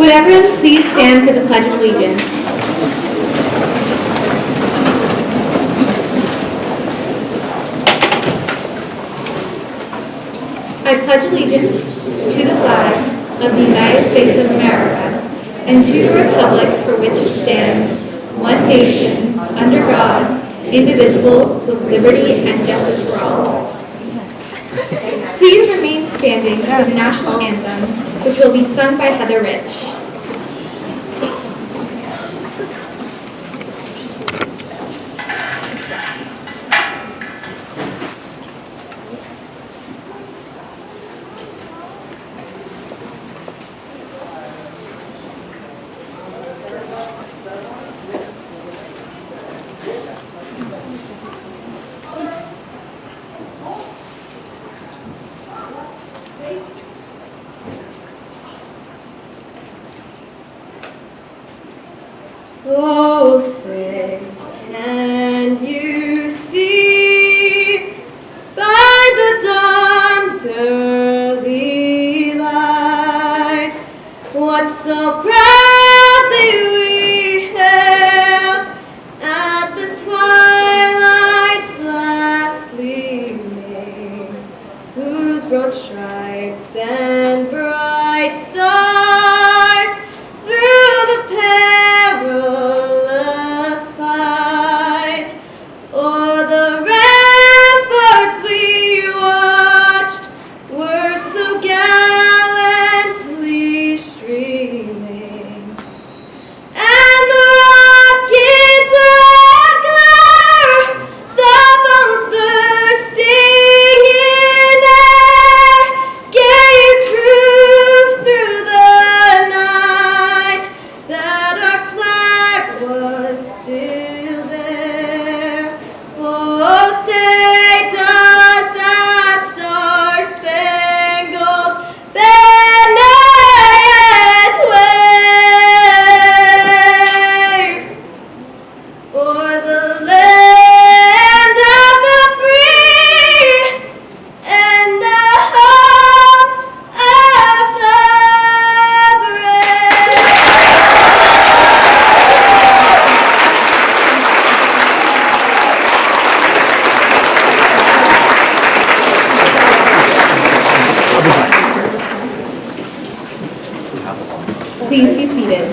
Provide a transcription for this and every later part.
Would everyone please stand for the Pledge of Allegiance? I pledge allegiance to the flag of the United States of America and to the republic for which it stands, one nation, under God, indivisible, with liberty and justice for all. Please remain standing for the national anthem, which will be sung by Heather Rich. Oh, say, can you see by the dawn's early light what so proudly we hailed at the twilight's last gleaming, whose broad stripes and bright stars through the perilous fight o'er the ramparts we watched were so gallantly streaming. Please be seated.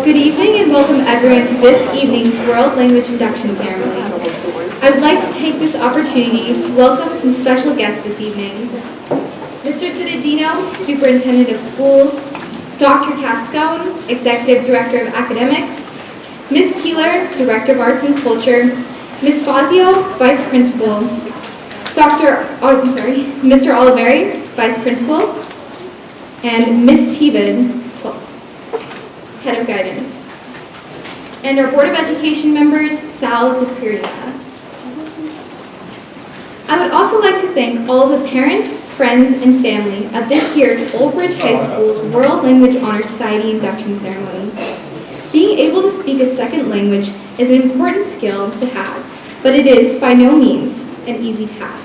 Good evening and welcome everyone to this evening's World Language Induction Ceremony. I would like to take this opportunity to welcome some special guests this evening. Mr. Cittadino, Superintendent of Schools, Dr. Cascone, Executive Director of Academics, Ms. Keeler, Director of Arts and Culture, Ms. Fazio, Vice Principal, Mr. Oliveri, Vice Principal, and Ms. Teven, Head of Guidance, and our Board of Education members, Sal DePiria. I would also like to thank all the parents, friends, and family of this year's Old Bridge High School's World Language Honor Society induction ceremony. Being able to speak a second language is an important skill to have, but it is by no means an easy task.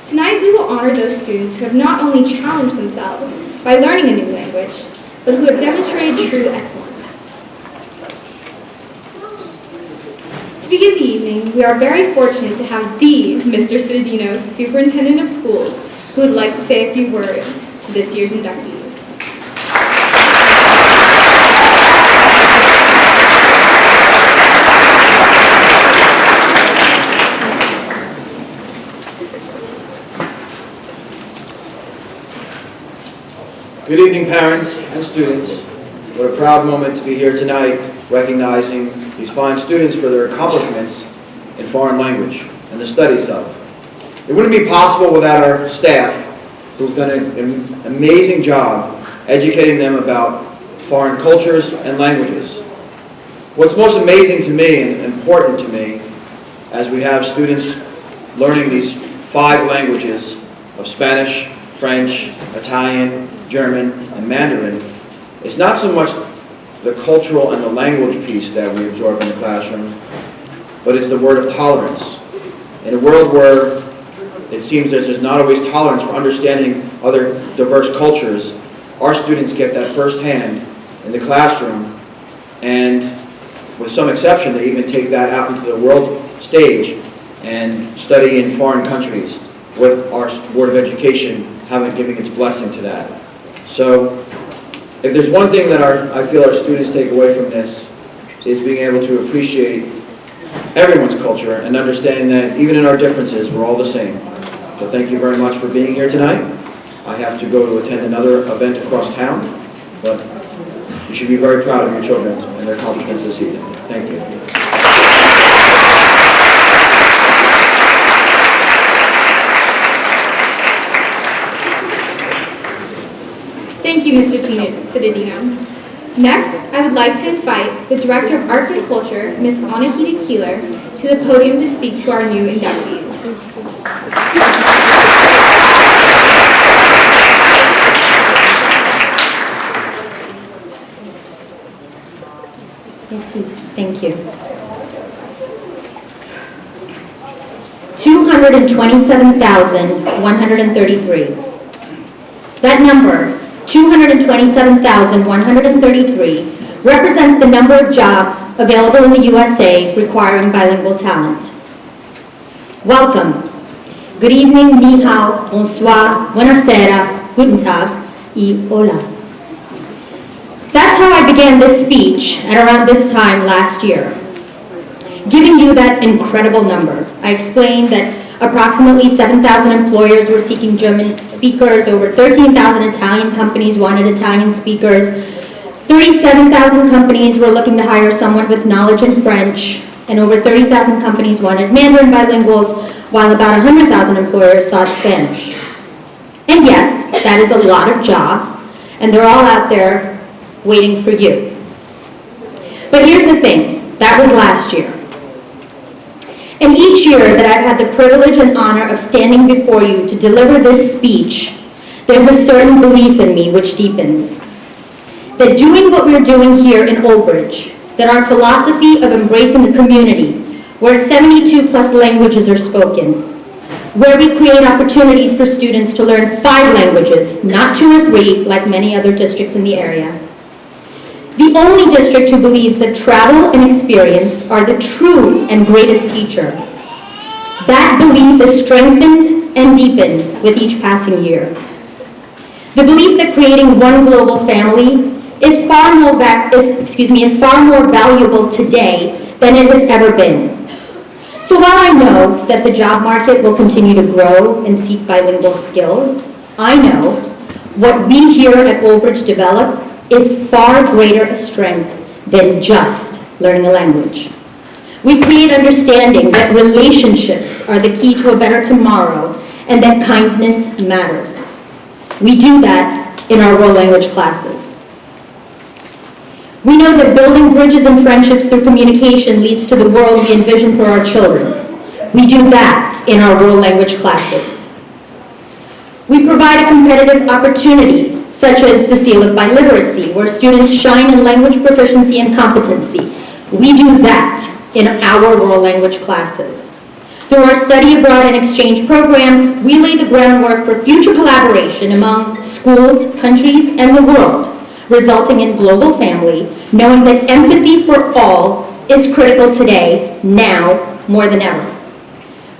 Tonight we will honor those students who have not only challenged themselves by learning a new language, but who have demonstrated true excellence. To begin the evening, we are very fortunate to have the Mr. Cittadino, Superintendent of Schools, who would like to say a few words to this year's inductees. Good evening, parents and students. What a proud moment to be here tonight recognizing these fine students for their accomplishments in foreign language and the studies of. It wouldn't be possible without our staff, who've done an amazing job educating them about foreign cultures and languages. What's most amazing to me and important to me as we have students learning these 5 languages of Spanish, French, Italian, German, and Mandarin is not so much the cultural and the language piece that we absorb in the classroom, but it's the word of tolerance. In a world where it seems there's not always tolerance for understanding other diverse cultures, our students get that firsthand in the classroom, and with some exception, they even take that out into the world stage and study in foreign countries, with our Board of Education giving its blessing to that. So, if there's one thing that I feel our students take away from this, is being able to appreciate everyone's culture and understanding that even in our differences, we're all the same. So thank you very much for being here tonight. I have to go to attend another event across town, but you should be very proud of your children and their accomplishments this evening. Thank you. Thank you, Mr. Cittadino. Next, I would like to invite the Director of Arts and Culture, Ms. Anahita Keeler, to the podium to speak to our new inductees. Thank you. 227,133. That number, 227,133, represents the number of jobs available in the USA requiring bilingual talent. Welcome. Good evening, ni hao, bonsoir, buonasera, guten tag, y hola. That's how I began this speech at around this time last year. Giving you that incredible number, I explained that approximately 7,000 employers were seeking German speakers, over 13,000 Italian companies wanted Italian speakers, 37,000 companies were looking to hire someone with knowledge in French, and over 30,000 companies wanted Mandarin bilinguals, while about 100,000 employers sought Spanish. And yes, that is a lot of jobs, and they're all out there waiting for you. But here's the thing, that was last year. And each year that I've had the privilege and honor of standing before you to deliver this speech, there's a certain belief in me which deepens. That doing what we're doing here in Old Bridge, that our philosophy of embracing the community, where 72 plus languages are spoken, where we create opportunities for students to learn 5 languages, not 2 or 3 like many other districts in the area, The only district who believes that travel and experience are the true and greatest teacher. That belief is strengthened and deepened with each passing year. The belief that creating one global family is far more valuable today than it has ever been. So while I know that the job market will continue to grow and seek bilingual skills, I know what we here at Old Bridge develop is far greater a strength than just learning a language. We create understanding that relationships are the key to a better tomorrow and that kindness matters. We do that in our world language classes. We know that building bridges and friendships through communication leads to the world we envision for our children. We do that in our world language classes. We provide a competitive opportunity, such as the Seal of Biliteracy, where students shine in language proficiency and competency. We do that in our world language classes. Through our study abroad and exchange program, we lay the groundwork for future collaboration among schools, countries, and the world, resulting in global family, knowing that empathy for all is critical today, now more than ever.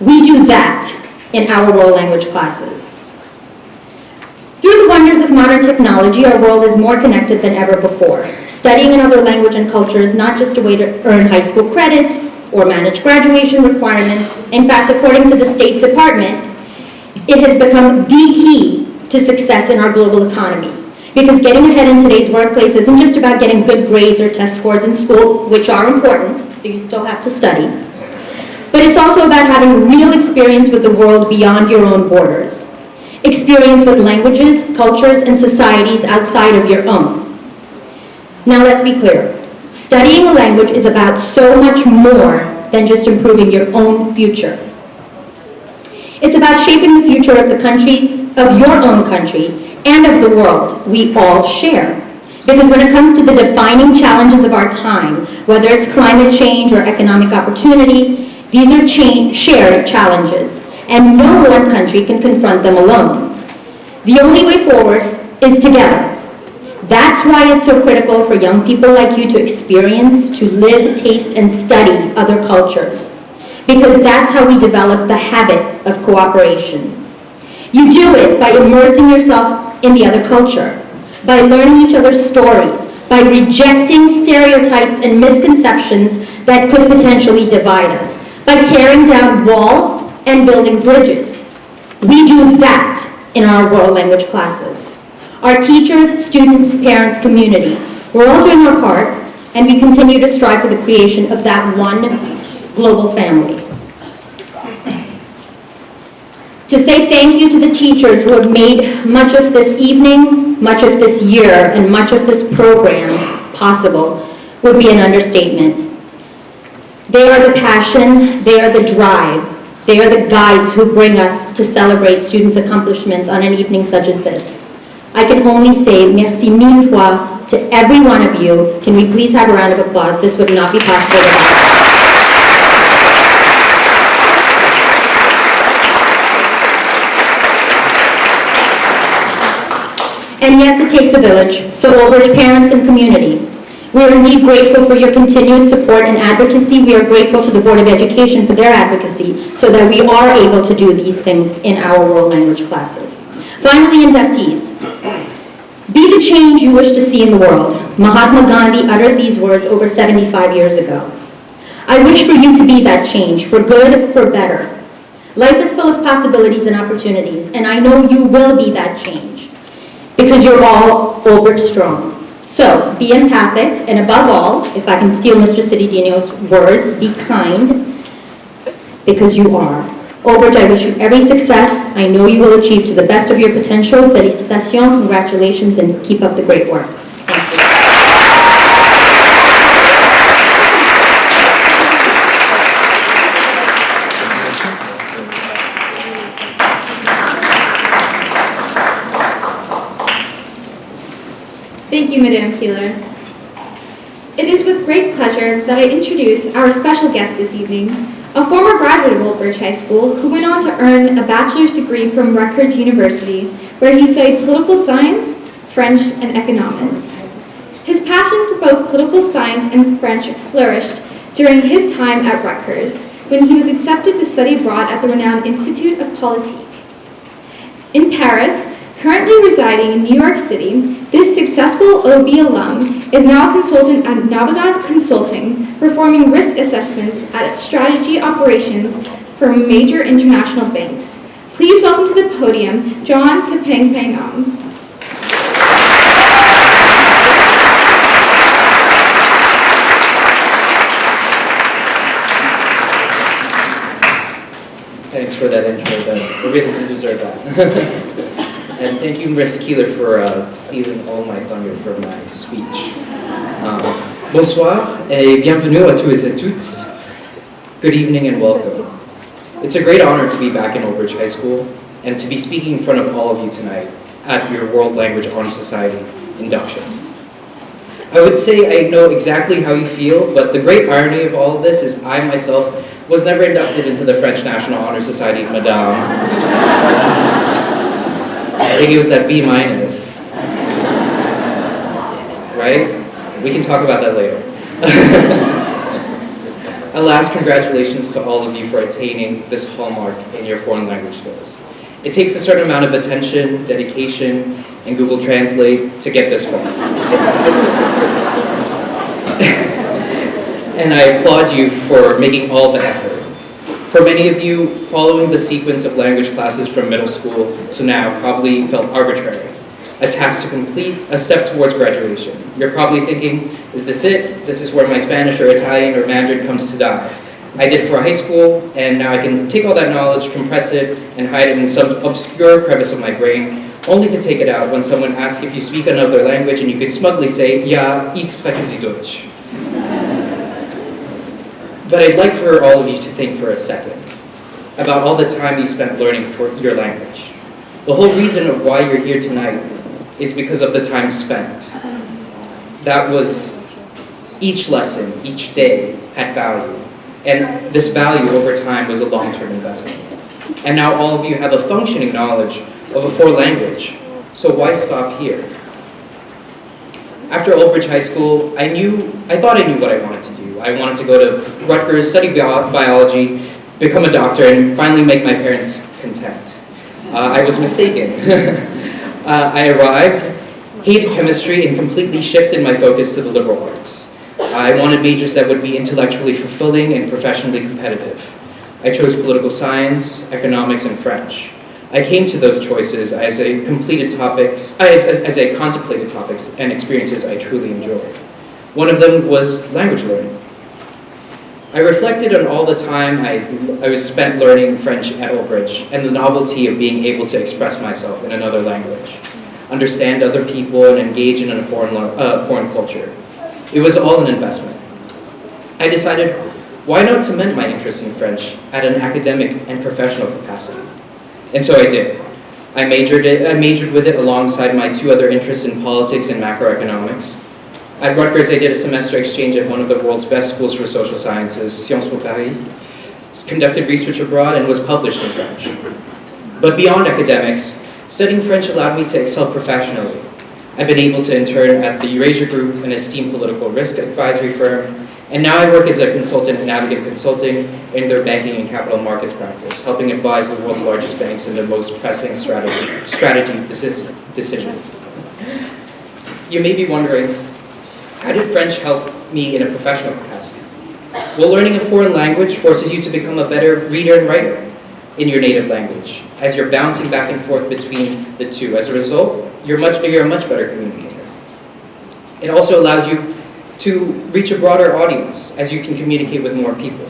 We do that in our world language classes. Through the wonders of modern technology, our world is more connected than ever before. Studying another language and culture is not just a way to earn high school credits or manage graduation requirements. In fact, according to the State Department, it has become the key to success in our global economy. Because getting ahead in today's workplace isn't just about getting good grades or test scores in school, which are important, so you still have to study. But it's also about having real experience with the world beyond your own borders. Experience with languages, cultures, and societies outside of your own. Now let's be clear. Studying a language is about so much more than just improving your own future. It's about shaping the future of the country, of your own country, and of the world we all share. Because when it comes to the defining challenges of our time, whether it's climate change or economic opportunity, these are shared challenges, and no one country can confront them alone. The only way forward is together. That's why it's so critical for young people like you to experience, to live, taste, and study other cultures. Because that's how we develop the habit of cooperation. You do it by immersing yourself in the other culture, by learning each other's stories, by rejecting stereotypes and misconceptions that could potentially divide us, by tearing down walls and building bridges. We do that in our world language classes. Our teachers, students, parents, community, we're all doing our part, and we continue to strive for the creation of that one global family. To say thank you to the teachers who have made much of this evening, much of this year, and much of this program possible would be an understatement. They are the passion, they are the drive, they are the guides who bring us to celebrate students' accomplishments on an evening such as this. I can only say merci mille fois to every one of you. Can we please have a round of applause? This would not be possible without you. And yes, it takes a village, so Old Bridge parents and community. We are indeed grateful for your continued support and advocacy. We are grateful to the Board of Education for their advocacy so that we are able to do these things in our world language classes. Finally, inductees. Be the change you wish to see in the world. Mahatma Gandhi uttered these words over 75 years ago. I wish for you to be that change, for good, for better. Life is full of possibilities and opportunities, and I know you will be that change, because you're all Old Bridge strong. So, be empathic, and above all, if I can steal Mr. Citidino's words, be kind, because you are. Old Bridge, I wish you every success. I know you will achieve to the best of your potential. Felicitations, congratulations, and keep up the great work. Thank you. Thank you, Madame Keeler. It is with great pleasure that I introduce our special guest this evening, a former graduate of Old Bridge High School who went on to earn a bachelor's degree from Rutgers University, where he studied political science, French, and economics. His passion for both political science and French flourished during his time at Rutgers, when he was accepted to study abroad at the renowned Institute of Politique. In Paris, currently residing in New York City, this successful OB alum is now a consultant at Navigat Consulting, performing risk assessments at strategy operations for major international banks. Please welcome to the podium, John Kapeng Pangam. Thanks for that intro, Ben. We really deserve that. And thank you, Ms. Keeler, for stealing all my thunder for my speech. Bonsoir et bienvenue à tous et toutes. Good evening and welcome. It's a great honor to be back in Old Bridge High School and to be speaking in front of all of you tonight at your World Language Honor Society induction. I would say I know exactly how you feel, but the great irony of all of this is I myself was never inducted into the French National Honor Society, Madame. I think it was that B-, right? We can talk about that later. Alas, congratulations to all of you for attaining this hallmark in your foreign language skills. It takes a certain amount of attention, dedication, and Google Translate to get this far. And I applaud you for making all the effort. For many of you, following the sequence of language classes from middle school to now probably felt arbitrary, a task to complete, a step towards graduation. You're probably thinking, is this it? This is where my Spanish or Italian or Mandarin comes to die. I did it for high school, and now I can take all that knowledge, compress it, and hide it in some obscure crevice of my brain, only to take it out when someone asks if you speak another language and you can smugly say, ja, ich spreche Sie Deutsch. But I'd like for all of you to think for a second about all the time you spent learning for your language. The whole reason of why you're here tonight is because of the time spent. That was each lesson, each day had value. And this value over time was a long-term investment. And now all of you have a functioning knowledge of a foreign language. So why stop here? After Old Bridge High School, I thought I knew what I wanted to do. I wanted to go to Rutgers, study biology, become a doctor, and finally make my parents content. I was mistaken. I arrived, hated chemistry, and completely shifted my focus to the liberal arts. I wanted majors that would be intellectually fulfilling and professionally competitive. I chose political science, economics, and French. I came to those choices as I contemplated topics and experiences I truly enjoyed. One of them was language learning. I reflected on all the time I was spent learning French at Old Bridge and the novelty of being able to express myself in another language, understand other people, and engage in a foreign culture. It was all an investment. I decided, why not cement my interest in French at an academic and professional capacity? And so I did. I majored with it alongside my two other interests in politics and macroeconomics. At Rutgers, I did a semester exchange at one of the world's best schools for social sciences, Sciences Po Paris, conducted research abroad, and was published in French. But beyond academics, studying French allowed me to excel professionally. I've been able to intern at the Eurasia Group, an esteemed political risk advisory firm, and now I work as a consultant at Navigat Consulting in their banking and capital markets practice, helping advise the world's largest banks in their most pressing strategy decisions. You may be wondering, how did French help me in a professional capacity? Well, learning a foreign language forces you to become a better reader and writer in your native language, as you're bouncing back and forth between the two. As a result, you're a much better communicator. It also allows you to reach a broader audience, as you can communicate with more people.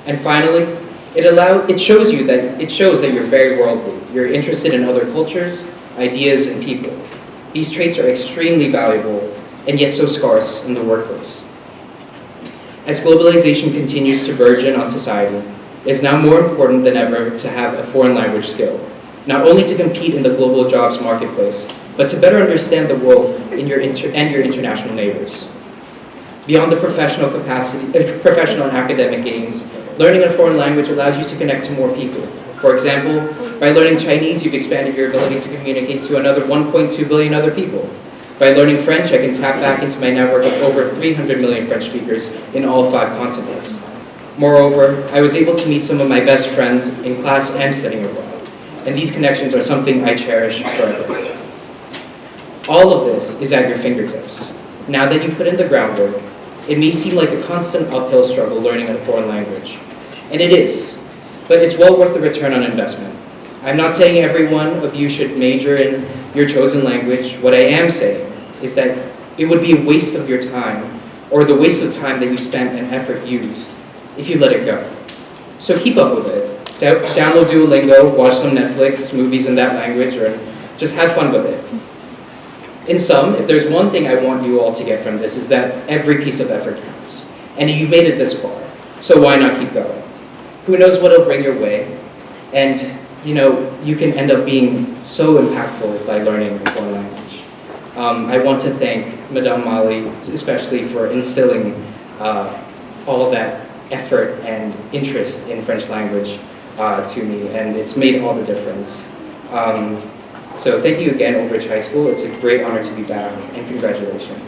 And finally, it shows that you're very worldly. You're interested in other cultures, ideas, and people. These traits are extremely valuable and yet so scarce in the workplace. As globalization continues to burgeon on society, it is now more important than ever to have a foreign language skill, not only to compete in the global jobs marketplace, but to better understand the world and your international neighbors. Beyond the professional and academic gains, learning a foreign language allows you to connect to more people. For example, by learning Chinese, you've expanded your ability to communicate to another 1.2 billion other people. By learning French, I can tap back into my network of over 300 million French speakers in all 5 continents. Moreover, I was able to meet some of my best friends in class and studying abroad, and these connections are something I cherish forever. All of this is at your fingertips. Now that you put in the groundwork, it may seem like a constant uphill struggle learning a foreign language, and it is, but it's well worth the return on investment. I'm not saying every one of you should major in your chosen language. What I am saying is that it would be a waste of your time, or the waste of time that you spent and effort used, if you let it go. So keep up with it. Download Duolingo, watch some Netflix movies in that language, or just have fun with it. In sum, if there's one thing I want you all to get from this, is that every piece of effort counts. And you've made it this far, so why not keep going? Who knows what it'll bring your way, and you can end up being so impactful by learning a foreign language. I want to thank Madame Mali, especially for instilling all that effort and interest in French language to me, and it's made all the difference. So thank you again, Old Bridge High School. It's a great honor to be back, and congratulations.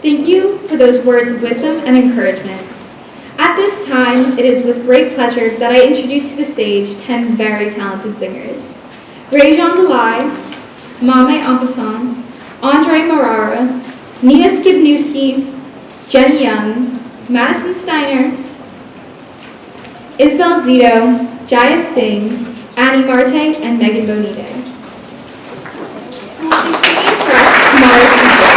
Thank you for those words of wisdom and encouragement. At this time, it is with great pleasure that I introduce to the stage 10 very talented singers. Ray-Jean Delay, Mame Ampasson, Andre Marara, Nina Skibnewski, Jenny Young, Madison Steiner, Isabel Zito, Jaya Singh, Annie Marte, and Megan Bonite. Who will be singing for us tomorrow's concert.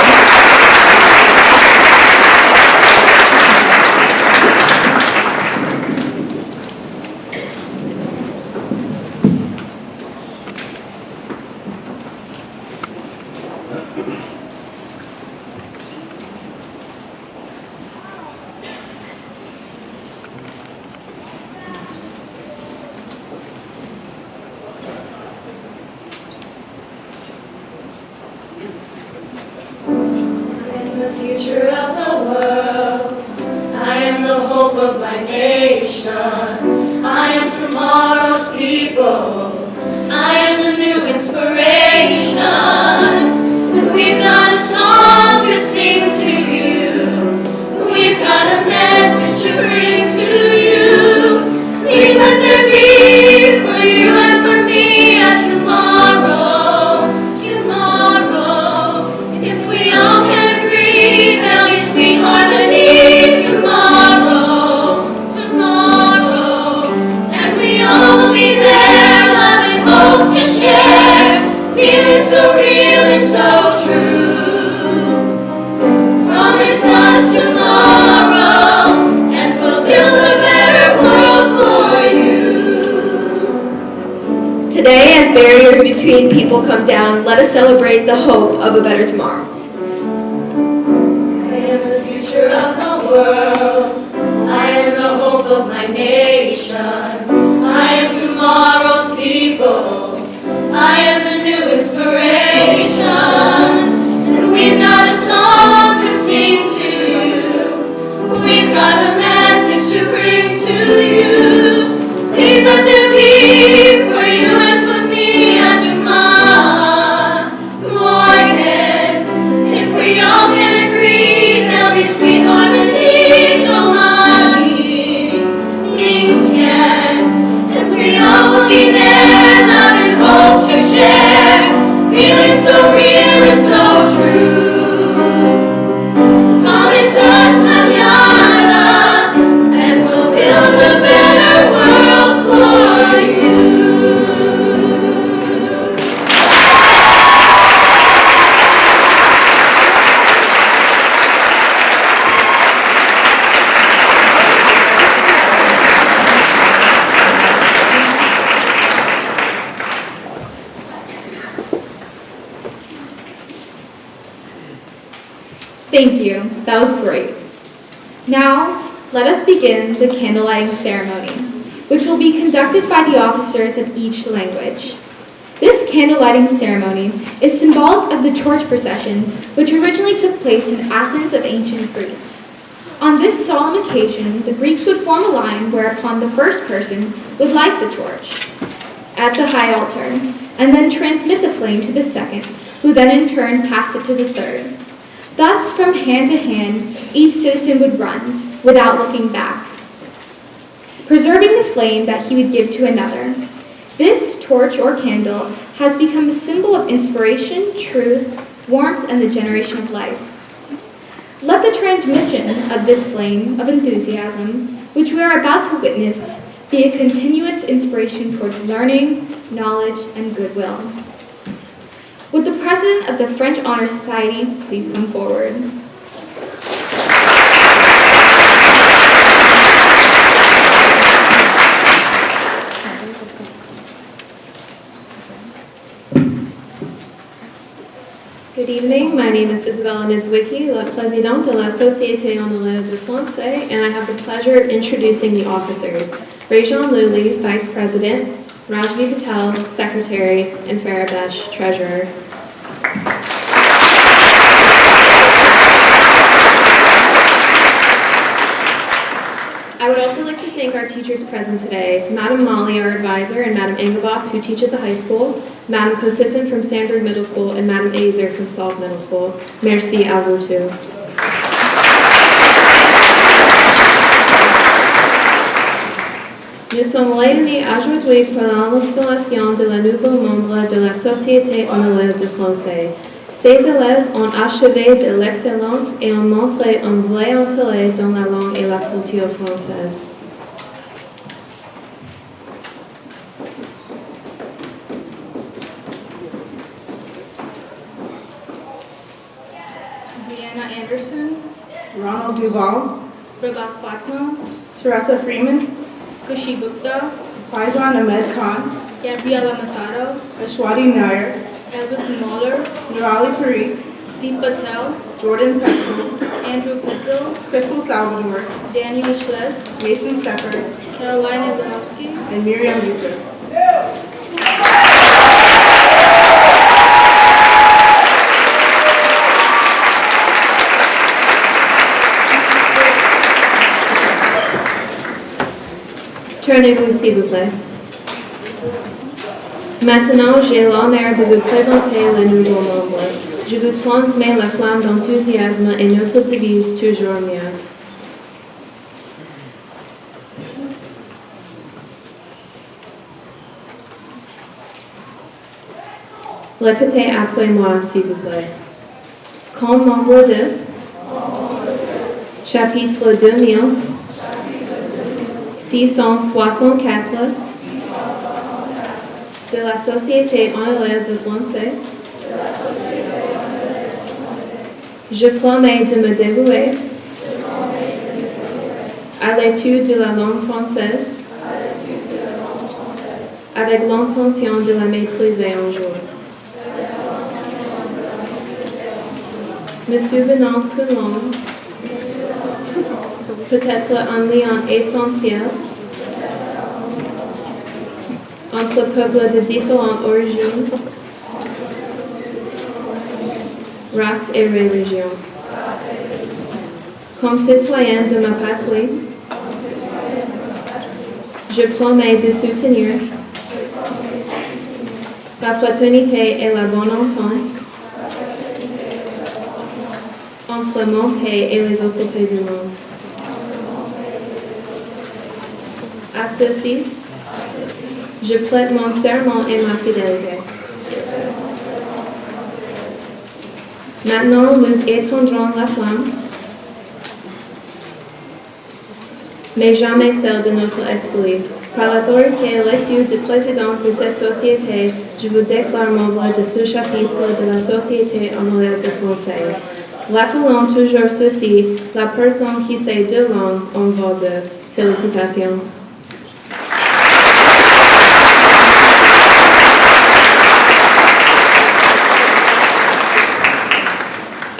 Between people come down, let us celebrate the hope of a better tomorrow. I am the future of the world. I am the hope of my nation. I am tomorrow's people. I am the new inspiration. And we've got a song to sing to you. We've got a message to bring to you. Please let there be for you and for me. We all can agree there'll be sweet harmony, no money, and we all will be there, love and hope to share, feeling so real and so true. Promise us mañana, and we'll build a better world for you. Thank you. That was great. Now, let us begin the candlelighting ceremony, which will be conducted by the officers of each language. This candle lighting ceremony is symbolic of the church procession, which originally took place in Athens of ancient Greece. On this solemn occasion, the Greeks would form a line whereupon the first person would light the torch at the high altar, and then transmit the flame to the second, who then in turn passed it to the third. Thus, from hand to hand, each citizen would run, without looking back, preserving the flame that he would give to another. This torch or candle has become a symbol of inspiration, truth, warmth, and the generation of life. Let the transmission of this flame of enthusiasm, which we are about to witness, be a continuous inspiration towards learning, knowledge, and goodwill. Would the President of the French Honor Society please come forward? Good evening. My name is Isabella Nidzwicki, la Présidente de la Société Honoraire de Français, and I have the pleasure of introducing the officers. Rajan Luli, Vice President, Rajvi Patel, Secretary, and Farabesh, Treasurer. I would also like to thank our teachers present today, Madam Molly, our advisor, and Madam Engelbach, who teach at the high school, Madam Kosisson from Sandburg Middle School, and Madam Azer from Salt Middle School. Merci à vous tous. Nous sommes réunis aujourd'hui pour l'installation de la nouveau membre de la Société honoraire de français. Ces élèves ont achevé de l'excellence et ont montré un vrai intérêt dans la langue et la culture française. Deanna Anderson, Ronald Duval, Prabhat Patna, Teresa Freeman, Kushi Gupta, Faizan Ahmed Khan, Gabriela Masato, Ashwati Nair, Elvis Muller, Nurali Parikh, Deep Patel, Jordan Petzl, Andrew Pitzel, Crystal Salvador, Danny Michelet, Mason Steppers, Carolina Zanowski, and Miriam Yusuf. Tournez-vous, s'il vous plaît. Maintenant, j'ai l'honneur de vous présenter le nouveau membre. Je vous transmets la flamme d'enthousiasme et notre devise toujours mieux. Répétez après moi, s'il vous plaît. Comme membre de chapitre 2664 de la Société honoraire de français, je promets de me dévouer à l'étude de la langue française avec l'intention de la maîtriser un jour. Me souvenant plus long, peut-être un lien essentiel entre peuples de différentes origines, races et religions. Comme citoyen de ma patrie, je promets de soutenir la fraternité et la bonne entente entre mon pays et les autres pays du monde. À ceci, je prête mon serment et ma fidélité. Maintenant, nous éteindrons la flamme, mais jamais celle de notre esprit. Par l'autorité reçue du président de cette société, je vous déclare membre de ce chapitre de la Société honoraire de français. Rappelons toujours ceci, la personne qui sait deux langues en vaut deux. Félicitations.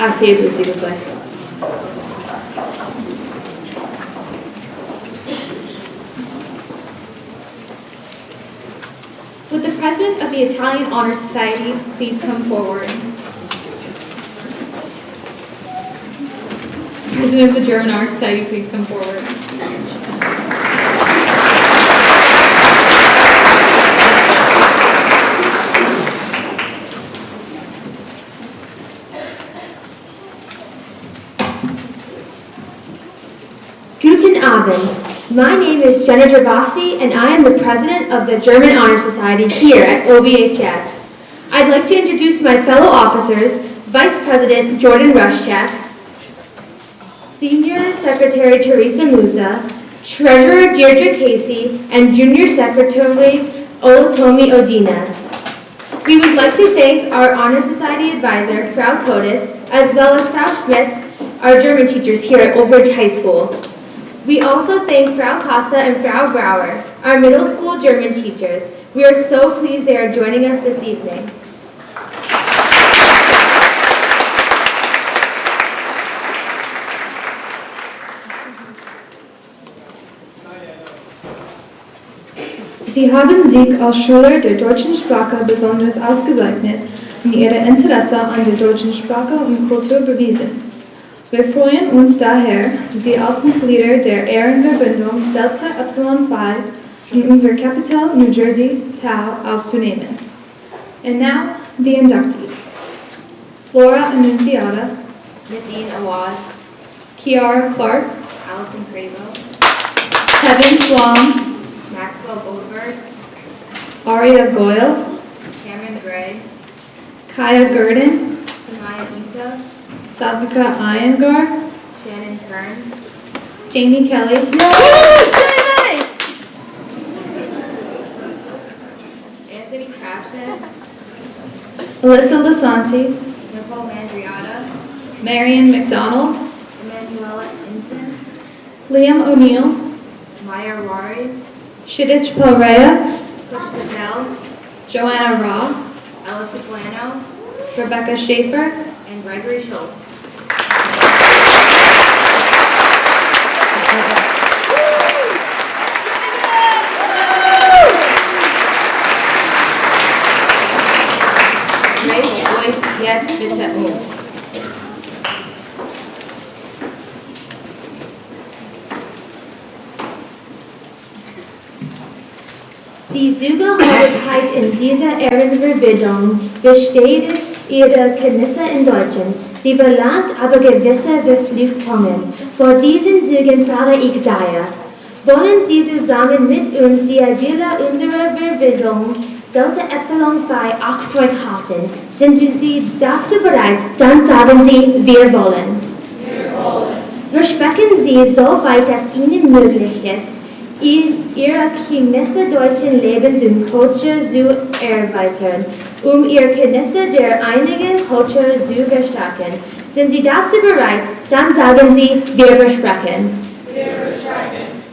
Asseyez-vous, s'il vous plaît. Would the President of the Italian Honor Society please come forward? President of the German Honor Society please come forward? Guten Abend. My name is Jenna Gervasi, and I am the president of the German Honor Society here at OVHS. I'd like to introduce my fellow officers, Vice President Jordan Rushchek, Senior Secretary Teresa Musa, Treasurer Deirdre Casey, and Junior Secretary Olatomi Odina. We would like to thank our Honor Society advisor, Frau Kotis, as well as Frau Schmitz, our German teachers here at Old Bridge High School. We also thank Frau Casa and Frau Brauer, our middle school German teachers. We are so pleased they are joining us this evening. Sie haben sich als Schüler der deutschen Sprache besonders ausgezeichnet und Ihr Interesse an der deutschen Sprache und Kultur bewiesen. Wir freuen uns daher, Sie als Mitglieder der Ehrenverbindung Delta Epsilon Phi in unserer Capital, New Jersey, Tau aufzunehmen. And now, the inductees. Flora Annunziata, Nadine Awad, Kiara Clark, Allison Cravo, Kevin Flom, Maxwell Goldberg, Aria Goyle, Cameron Gray, Kaya Gurdon, Samaya Issa, Sadvika Iyengar, Shannon Kern, Jamie Kelly, Anthony Craftsman, Alyssa Lasanti, Nicole Mandriata, Marion McDonald, Emanuela Inton, Liam O'Neill, Maya Wari, Shidich Palrea, Kush Patel, Joanna Raw, Elisa Plano, Rebecca Schaefer, and Gregory Schultz. Grace Joyce Yes Bishop Moon. Die Zugehörigkeit in dieser Ehrenverbindung besteht ihre Kenntnisse in Deutschen. Sie verlangt aber gewisse Verpflichtungen. Vor diesen Zügen frage ich daher, wollen Sie zusammen mit uns die Ziele unserer Verbindung Delta Epsilon Phi aufrechterhalten? Sind Sie dazu bereit? Dann sagen Sie, wir wollen. Versprechen Sie, soweit es Ihnen möglich ist, Ihre Kenntnisse deutschen Lebens und Kultur zu erweitern, Ihre Kenntnisse der einigen Kultur zu verstärken. Sind Sie dazu bereit? Dann sagen Sie, wir versprechen.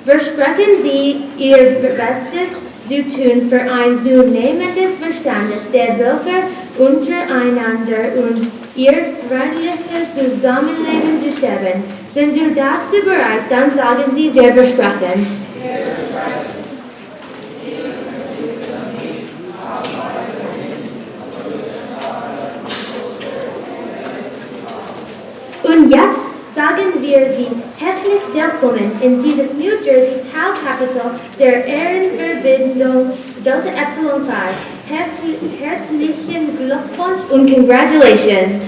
Versprechen Sie, Ihr Bestes zu tun für ein zunehmendes Verständnis der Bürger untereinander und Ihr freundliches Zusammenleben zu stärken. Sind Sie dazu bereit? Dann sagen Sie, wir versprechen. Und jetzt sagen wir Sie herzlich willkommen in dieses New Jersey Tau Capital der Ehrenverbindung Delta Epsilon Phi. Herzlichen Glückwunsch und Congratulations!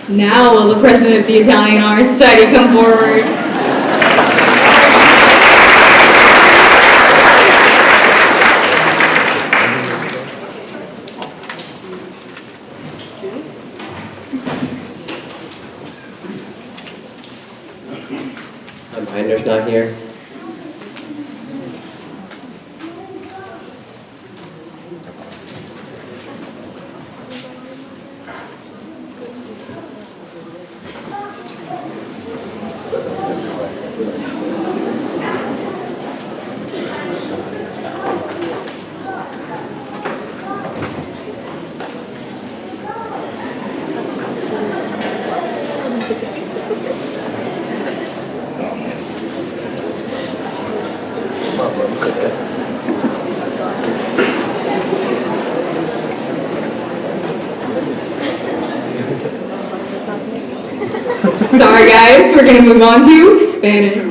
Now will the President of the Italian Honor Society come forward? Minder's not here. Sorry guys, we're gonna move on to Spanish. Never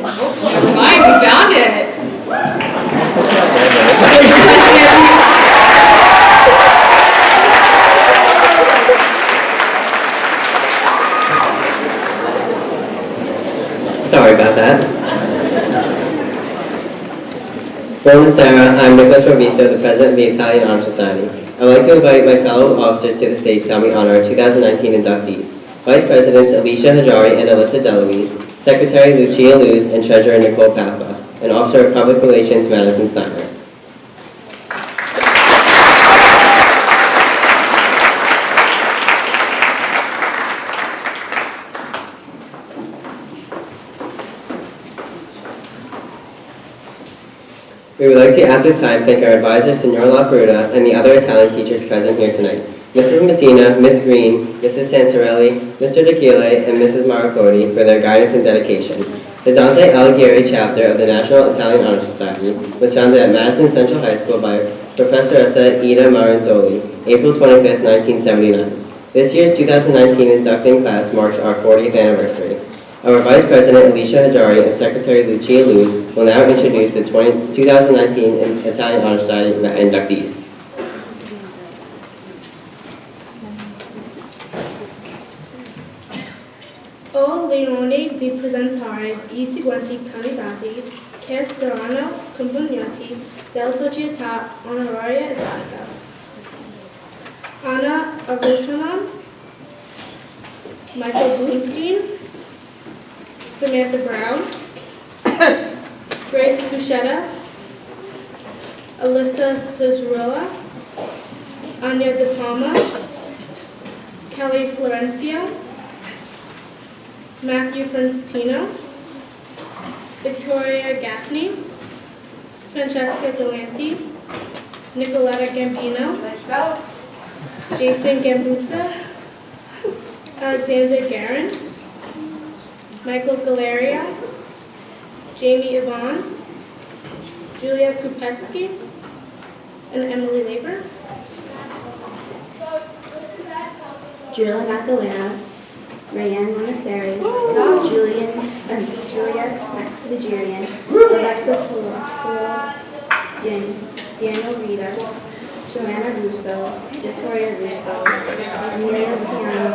mind, we found it. Sorry about that. Buenos Aires, I'm Nicholas Roviso, the president of the Italian Honor Society. I'd like to invite my fellow officers to the stage to help me honor our 2019 inductees. Vice Presidents Alicia Hajari and Alyssa Deloise, Secretary Lucia Luz, and Treasurer Nicole Papa, and Officer of Public Relations Madison Steiner. We would like to at this time thank our advisor, Signor La Fruta, and the other Italian teachers present here tonight. Mrs. Messina, Ms. Green, Mrs. Santarelli, Mr. D'Achille, and Mrs. Maracoti for their guidance and dedication. The Dante Alighieri chapter of the National Italian Honor Society was founded at Madison Central High School by Professoressa Ida Maranzoli, April 25, 1979. This year's 2019 inducting class marks our 40th anniversary. Our Vice President Alicia Hajari and Secretary Lucia Luz will now introduce the 2019 Italian Honor Society inductees. Ho l'onore di presentare I seguenti candidati che saranno componenti della Società Onoraria Italica. Anna Arushana, Michael Bloomstein, Samantha Brown, Grace Buchetta, Alyssa Cesarella, Anya De Palma, Kelly Florencia, Matthew Frantino, Victoria Gaffney, Francesca Galanti, Nicoletta Gambino, Jason Gambusa, Alexander Guerin, Michael Galeria, Jamie Yvonne, Julia Kupetsky, and Emily Labor. Julia Magdalena, Rayanne Monastery, Julia Nigerian, Alexa Daniel Rita, Joanna Russo, Victoria Russo, Amelia Piano,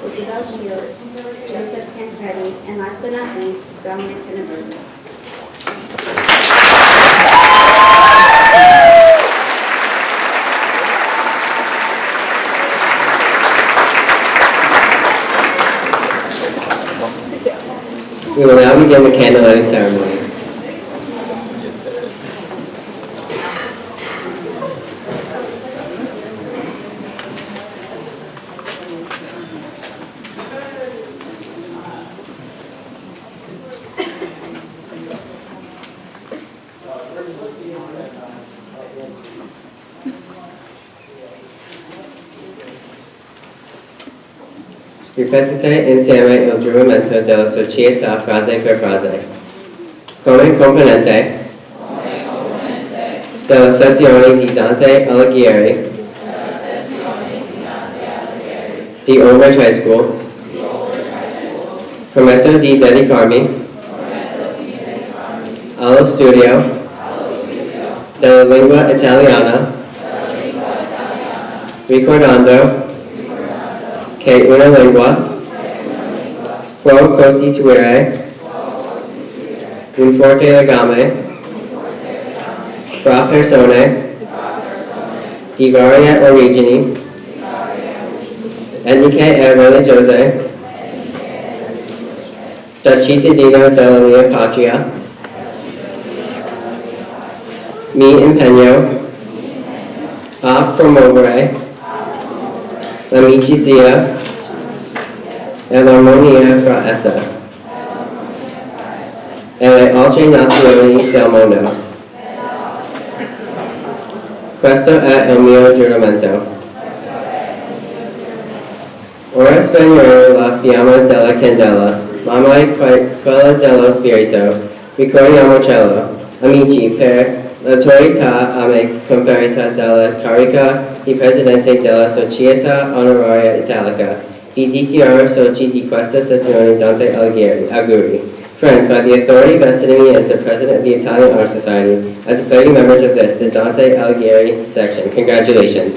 Isabel Shields, Joseph Tancredi, and last but not least, Dominic Tinneberg. We will now begin the candlelighting ceremony. Ripetite insieme il giuramento della società frase per frase. Come componente della sezione di Dante Alighieri di Old High School, prometto di dedicarmi allo studio della lingua italiana, ricordando che una lingua può costituire un forte legame fra persone di varie origini etniche e religiose, da cittadino della mia patria. Mi impegno a promuovere l'amicizia e l'armonia fra essa e le altre nazioni del mondo. Questo è il mio giuramento. Ora spegnerò la fiamma della candela, ma mai quella dello spirito. Ricordiamocelo, amici, per l'autorità a me conferita dalla carica di Presidente della Società Onoraria Italica. vi dichiaro soci di questa sezione Dante Alighieri. Friends, by the authority vested in me as the President of the Italian Honor Society, I declare you members of this, the Dante Alighieri section. Congratulations.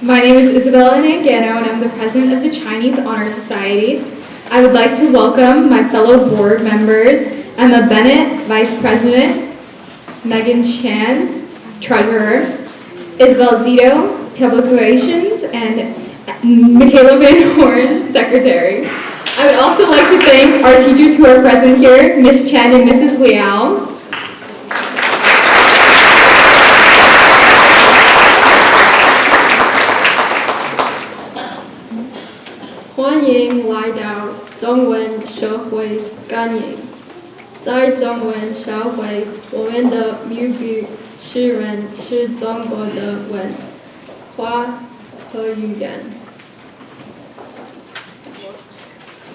My name is Isabella Nangano, and I'm the president of the Chinese Honor Society. I would like to welcome my fellow board members, Emma Bennett, vice president, Megan Chan, treasurer, Isabel Zito, public relations, and Michaela Van Horn, secretary. I would also like to thank our teachers who are present here, Ms. Chen and Mrs. Liao. 欢迎来到中文社会概念。在中文社会，我们的母语虽然是中国的文化和语言。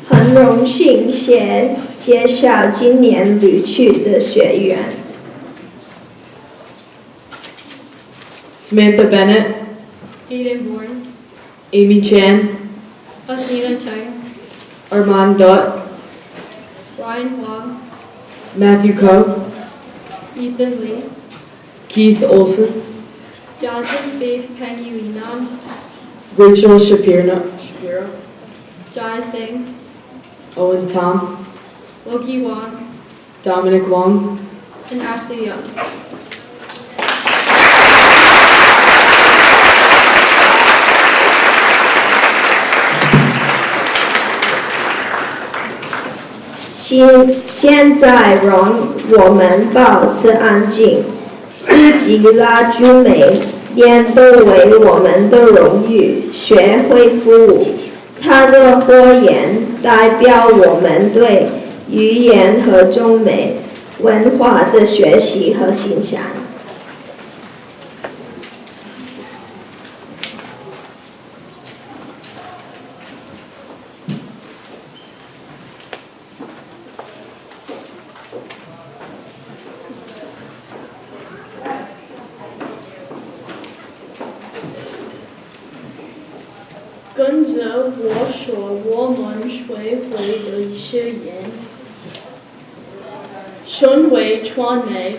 很荣幸介绍今年录取的学员。Samantha Bennett, Eden Bourne, Amy Chan, Asnina Chang, Armand Dutt, Ryan Huang, Matthew Koch, Ethan Lee, Keith Olson, Johnson Faith Penny Linam, Rachel Shapiro, Jai Singh, Owen Tom, Loki Wong, Dominic Wong, and Ashley Young. 现在让我们保持安静，自己拉住每年都为我们的荣誉学会服务。他的发言代表我们对语言和中美文化的学习和欣赏。跟着我说我们学会的一些言，身为传媒，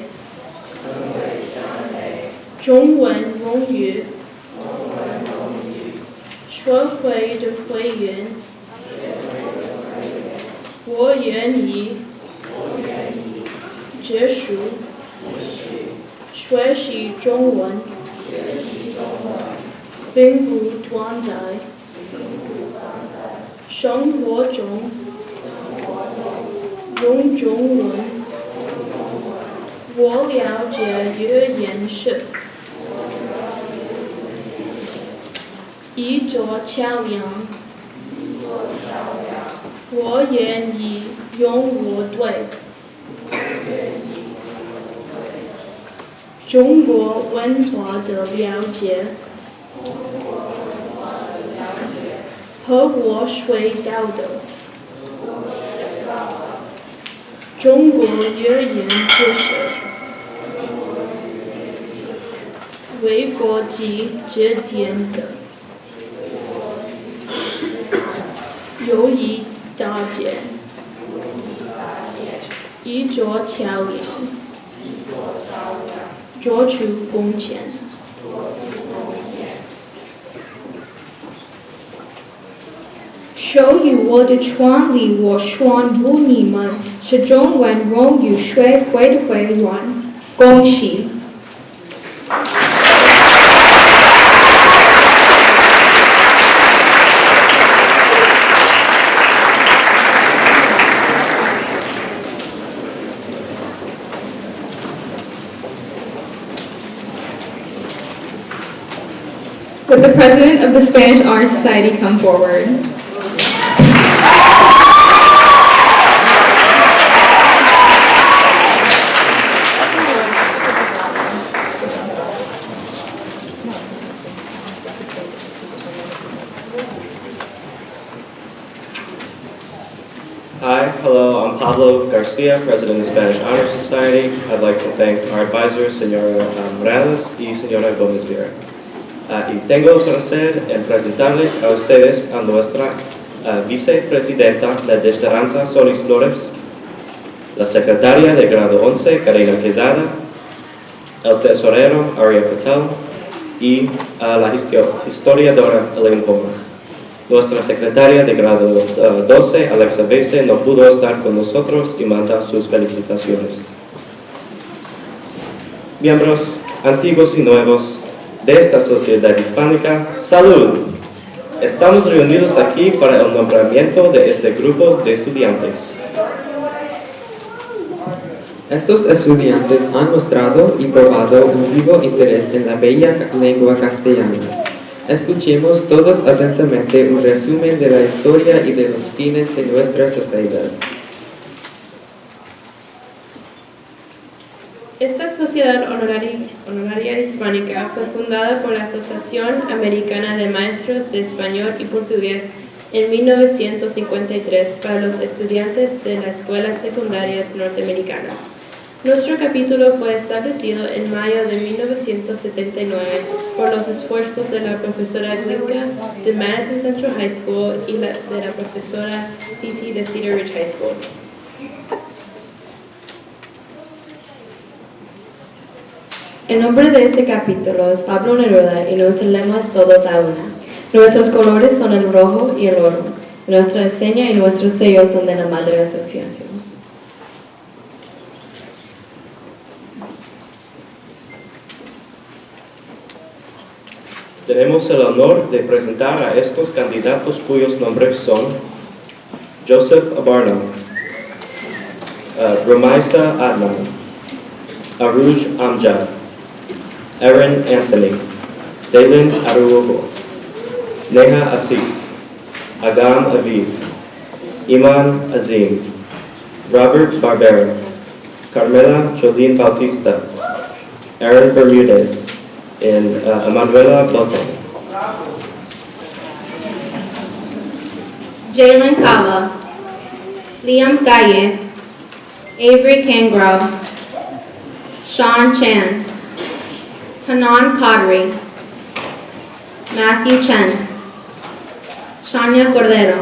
中文荣誉，学会的会员，我愿意结束学习中文，并不断在。 生活中用中文，我了解语言是一座桥梁，我愿意用我对中国文化的了解。 和我学到的中国语言知识，为国际之间的友谊搭建一座桥梁，做出贡献。 受于我的创立，我宣布你们是中文荣誉学会的会员，恭喜！ Would the president of the Spanish Honor Society come forward? Hi, hello, I'm Pablo Garcia, President of the Spanish Honor Society. I'd like to thank our advisors, Señora Morales y Señora Gómez Vera. Y tengo el placer en presentarles a ustedes a nuestra vicepresidenta de Esperanza Solis Flores, la secretaria de grado 11, Karina Quezada, el tesorero, Aria Patel, y la historiadora, Elaine Poma. Nuestra secretaria de grado 12, Alexa Vese, no pudo estar con nosotros y manda sus felicitaciones. Miembros antiguos y nuevos de esta sociedad hispánica, ¡salud! Estamos reunidos aquí para el nombramiento de este grupo de estudiantes. Estos estudiantes han mostrado y probado un vivo interés en la bella lengua castellana. Escuchemos todos atentamente un resumen de la historia y de los fines de nuestra sociedad. Esta sociedad honoraria hispánica fue fundada por la Asociación Americana de Maestros de Español y Portugués en 1953 para los estudiantes de las escuelas secundarias norteamericanas. Nuestro capítulo fue establecido en mayo de 1979 por los esfuerzos de la profesora Glinka de Madison Central High School y de la profesora Titi de Cedar Ridge High School. El nombre de este capítulo es Pablo Neruda y nuestro lema es Todos a una. Nuestros colores son el rojo y el oro. Nuestra seña y nuestros sellos son de la Madre Asociación. Tenemos el honor de presentar a estos candidatos cuyos nombres son Joseph Abarno, Rumaisa Adnan, Aruj Amjad, Aaron Anthony, Dalen Aruogo, Neha Asif, Agam Aviv, Iman Azim, Robert Barbera, Carmela Jolene Bautista, Aaron Bermudez, and Emanuela Boto. Jalen Kava, Liam Gaye, Avery Cangrove, Sean Chan, Hanan Kadri, Matthew Chen, Shania Cordero,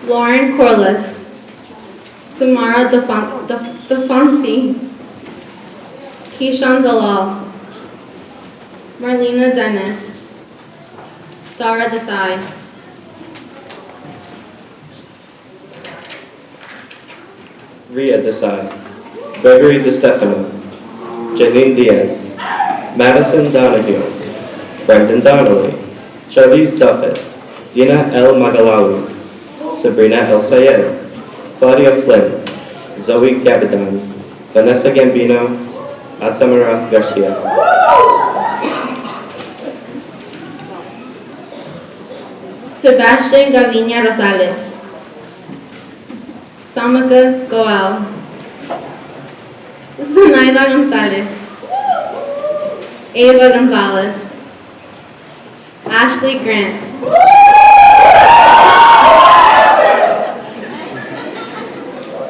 Lauren Corliss, Sumara Defonsi, Keyshawn Dalal, Marlena Dennis, Sarah Desai. Ria Desai, Gregory DeStefano, Janine Diaz, Madison Donahue, Brendan Donnelly, Charlize Duffett, Dina L. Magalawi, Sabrina El Sayed, Claudia Flynn, Zoe Gavidan, Vanessa Gambino, Atsamara Garcia. Sebastian Gavinia Rosales, Samaka Goel, Zenaida Gonzalez, Ava Gonzalez, Ashley Grant,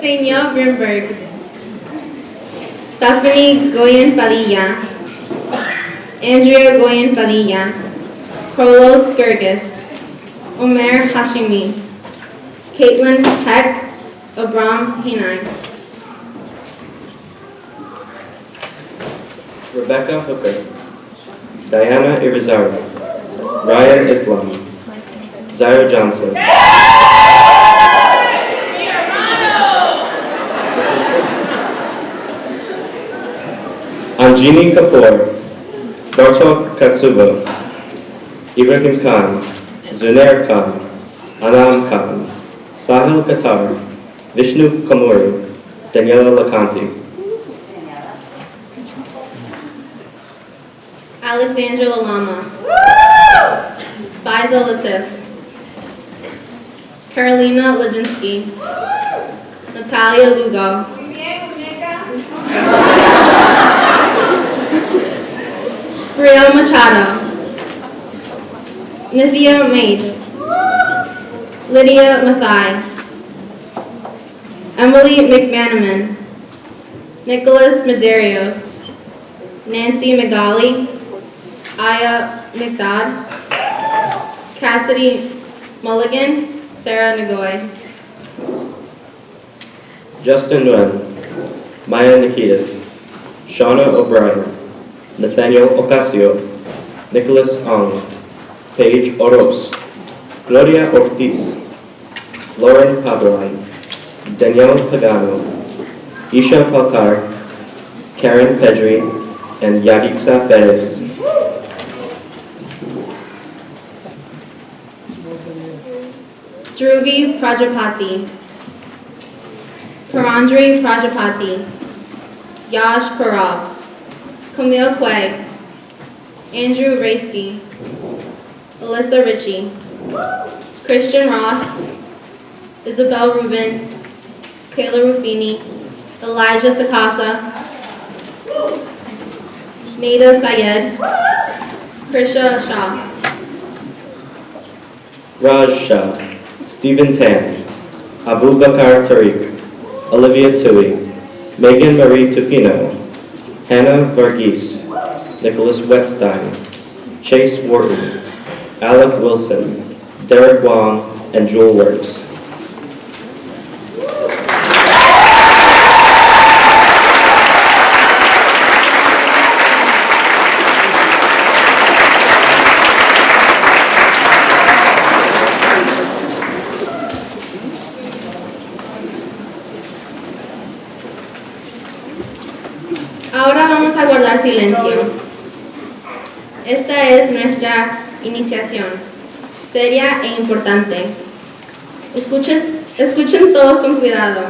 Danielle Grimberg, Stephanie Goyen Padilla, Andrea Goyen Padilla, Carlos Gerges, Omer Hashimi, Caitlin Peck, Abram Hinine. Rebecca Hooker, Diana Irizarry, Ryan Islam, Zaira Johnson, Anjini Kapoor, Bartok Katsuba, Ibrahim Khan, Zunair Khan, Anam Khan, Sahil Qatar, Vishnu Kamuri, Daniela Lakanti. Alexandra Lama, Faiza Latif, Carolina Lejinsky, Natalia Lugo, Brielle Machado, Nizia Maid, Lydia Mathai, Emily McManaman, Nicholas Medeiros, Nancy Magali, Aya McDodd, Cassidy Mulligan, Sarah Nagoy. Justin Nguyen, Maya Nikitas, Shauna O'Brien, Nathaniel Ocasio, Nicholas Ong, Paige Oros, Gloria Ortiz, Lauren Pabline, Danielle Pagano, Isha Palkar, Karen Pedri, and Yadixa Perez. Dhruvi Prajapati, Parandri Prajapati, Yash Parab, Camille Quay, Andrew Raisky, Alyssa Ritchie, Christian Ross, Isabel Rubin, Kayla Rufini, Elijah Sakasa, Nada Syed, Krisha Shah. Raj Shah, Stephen Tan, Abu Bakar Tariq, Olivia Tui, Megan Marie Tupino, Hannah Varghese, Nicholas Wetstein, Chase Wharton, Alec Wilson, Derek Wong, and Jewel Works. Ahora vamos a guardar silencio. Esta es nuestra iniciación, seria e importante. Escuchen todos con cuidado.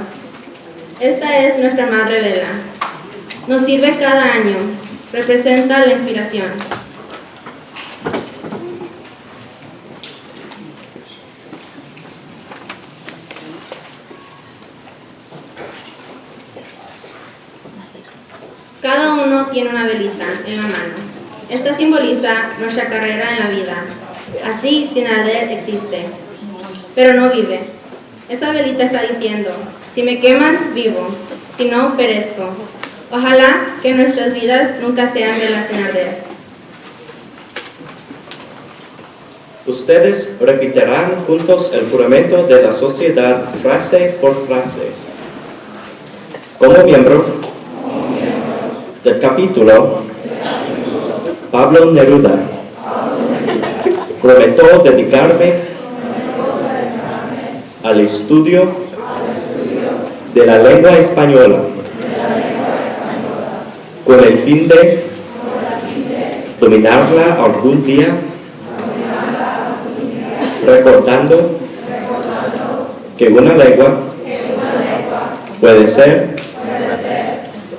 Esta es nuestra madre vela. Nos sirve cada año. Representa la inspiración. Cada uno tiene una velita en la mano. Esta simboliza nuestra carrera en la vida. Así, sin arder, existe. Pero no vive. Esta velita está diciendo, si me queman, vivo. Si no, perezco. Ojalá que nuestras vidas nunca sean velas sin arder. Ustedes repetirán juntos el juramento de la sociedad frase por frase. Como miembro del capítulo, Pablo Neruda, prometo dedicarme al estudio de la lengua española con el fin de dominarla algún día, recordando que una lengua puede ser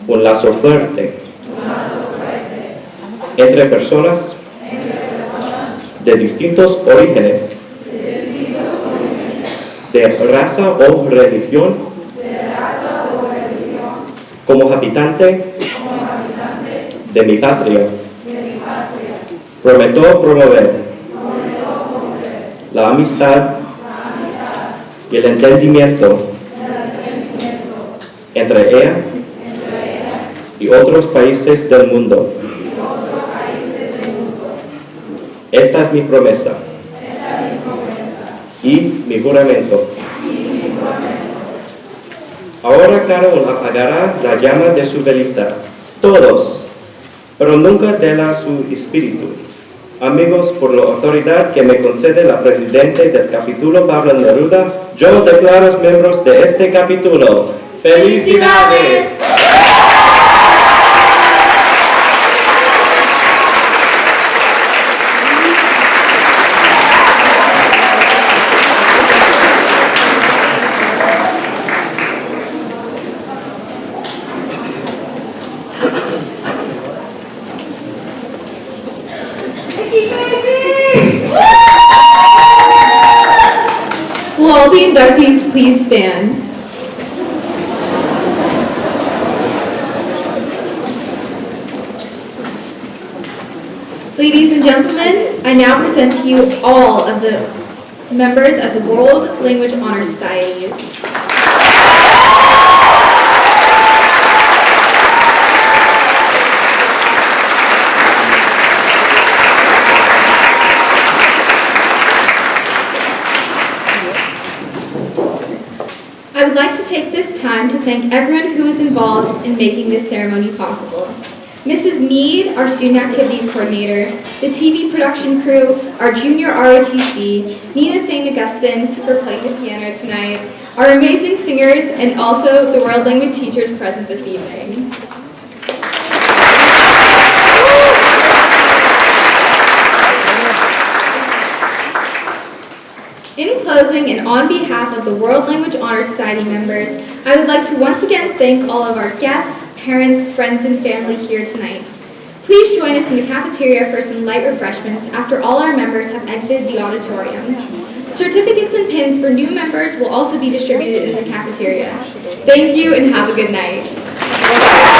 un lazo fuerte entre personas de distintos orígenes, de raza o religión, como habitante de mi patria. Prometo promover la amistad y el entendimiento entre ella y otros países del mundo. Esta es mi promesa y mi juramento. Ahora cada uno apagará la llama de su velita, todos, pero nunca de su espíritu. Amigos, por la autoridad que me concede la presidenta del capítulo Pablo Neruda, yo declaro miembros de este capítulo. ¡Felicidades! Will all the inductees please stand? Ladies and gentlemen, I now present to you all of the members of the World Language Honor Society. I would like to take this time to thank everyone who was involved in making this ceremony possible. Mrs. Mead, our Student Activities Coordinator, the TV production crew, our junior ROTC, Nina St. Augustine for playing the piano tonight, our amazing singers, and also the world language teachers present this evening. In closing, and on behalf of the World Language Honor Society members, I would like to once again thank all of our guests, parents, friends, and family here tonight. Please join us in the cafeteria for some light refreshments after all our members have exited the auditorium. Certificates and pins for new members will also be distributed in the cafeteria. Thank you and have a good night.